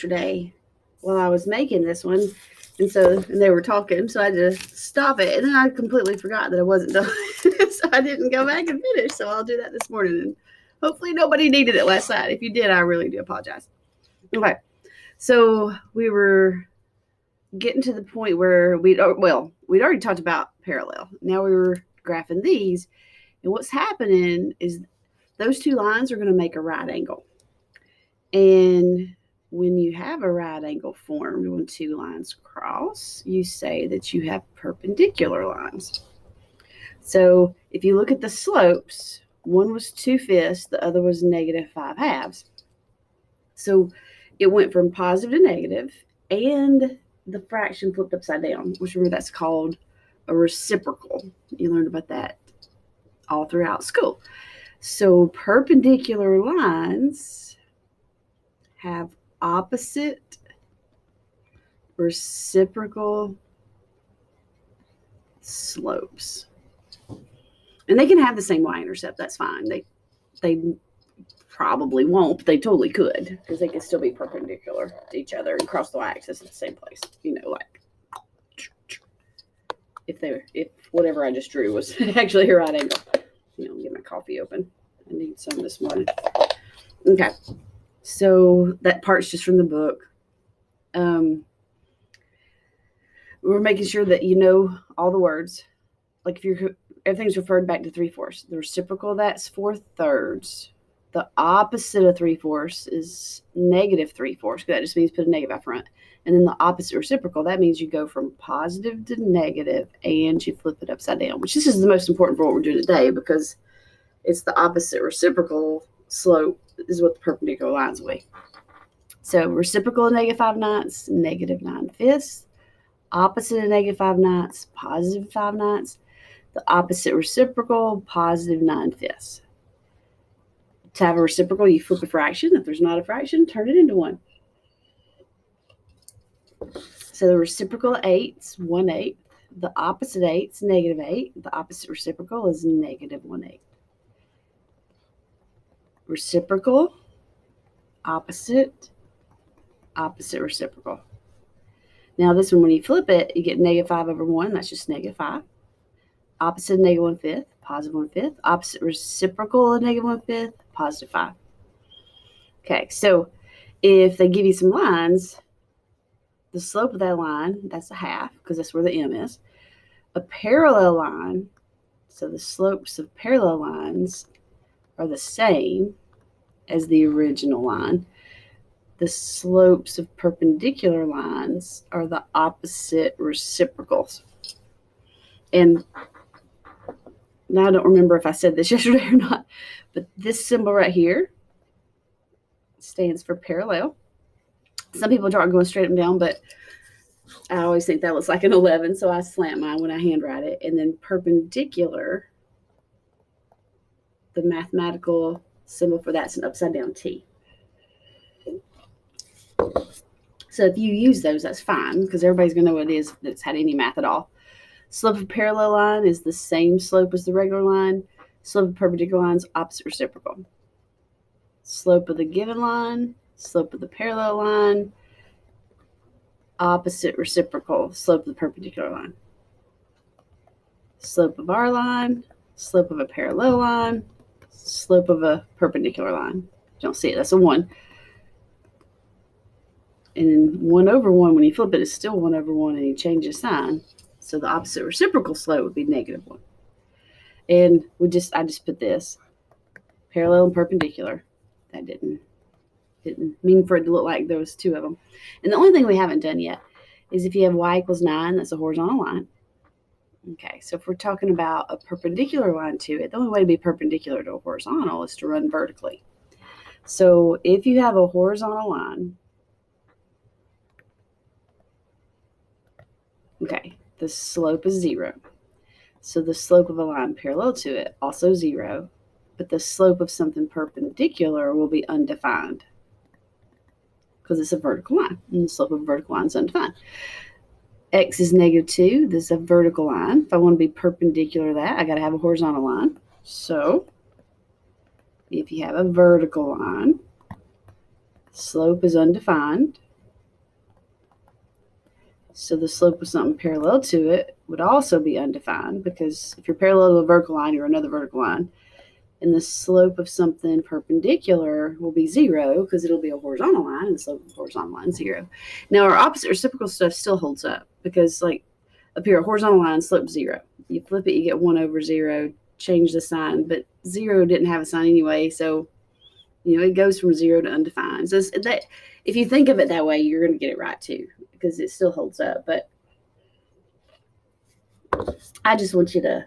yesterday while I was making this one. And they were talking, so I had to stop it. And then I completely forgot that I wasn't done. So I didn't go back and finish. So I'll do that this morning. And hopefully nobody needed it last night. If you did, I really do apologize. Okay. So we were getting to the point where we'd already talked about parallel. Now we were graphing these. And what's happening is those two lines are going to make a right angle. And when you have a right angle formed when two lines cross, you say that you have perpendicular lines. So if you look at the slopes, one was 2/5, the other was -5/2. So it went from positive to negative, and the fraction flipped upside down, which remember that's called a reciprocal. You learned about that all throughout school. So perpendicular lines have opposite reciprocal slopes. And they can have the same y-intercept. That's fine. They probably won't, but they totally could, because they can still be perpendicular to each other and cross the y-axis at the same place. Like if whatever I just drew was actually a right angle. Get my coffee open. I need some this morning. Okay. So that part's just from the book. We're making sure that you know all the words. Like if everything's referred back to 3/4. The reciprocal, that's 4/3. The opposite of 3/4 is -3/4. That just means put a negative out front. And then the opposite reciprocal, that means you go from positive to negative and you flip it upside down, which this is the most important for what we're doing today, because it's the opposite reciprocal slope is what the perpendicular lines will be. So reciprocal of -5/9, -9/5. Opposite of -5/9, +5/9. The opposite reciprocal, +9/5. To have a reciprocal, you flip a fraction. If there's not a fraction, turn it into one. So the reciprocal of 8's 1/8. The opposite 8's -8. The opposite reciprocal is -1/8. Reciprocal, opposite reciprocal. Now this one, when you flip it, you get -5/1. That's just -5. Opposite of -1/5, +1/5. Opposite reciprocal of -1/5, +5. Okay, so if they give you some lines, the slope of that line, that's a half, because that's where the M is. A parallel line, so the slopes of parallel lines are the same as the original line. The slopes of perpendicular lines are the opposite reciprocals. And now I don't remember if I said this yesterday or not, but this symbol right here stands for parallel. Some people draw it going straight up and down, but I always think that looks like an 11, so I slant mine when I handwrite it. And then perpendicular, the mathematical symbol for that's an upside down T. So if you use those, that's fine, because everybody's going to know what it is that's had any math at all. Slope of parallel line is the same slope as the regular line. Slope of perpendicular line is opposite reciprocal. Slope of the given line, slope of the parallel line, opposite reciprocal, slope of the perpendicular line. Slope of our line, slope of a parallel line, slope of a perpendicular line. Don't see it, that's a 1. And then 1/1, when you flip it, is still 1/1, and you change the sign. So the opposite reciprocal slope would be -1. And I just put this parallel and perpendicular. That didn't mean for it to look like there was two of them. And the only thing we haven't done yet is if you have y = 9, that's a horizontal line. Okay, so if we're talking about a perpendicular line to it, the only way to be perpendicular to a horizontal is to run vertically. So if you have a horizontal line, okay, the slope is 0. So the slope of a line parallel to it, also 0, but the slope of something perpendicular will be undefined because it's a vertical line, and the slope of a vertical line is undefined. X is -2. This is a vertical line. If I want to be perpendicular to that, I got to have a horizontal line. So if you have a vertical line, slope is undefined, So the slope of something parallel to it would also be undefined, because if you're parallel to a vertical line, you're another vertical line. And the slope of something perpendicular will be 0, because it'll be a horizontal line, and the slope of the horizontal line is 0. Now our opposite reciprocal stuff still holds up, because like up here, a horizontal line, slope 0. You flip it, you get 1 over 0, change the sign, but 0 didn't have a sign anyway, so it goes from 0 to undefined. So that, if you think of it that way, you're going to get it right too, because it still holds up. But I just want you to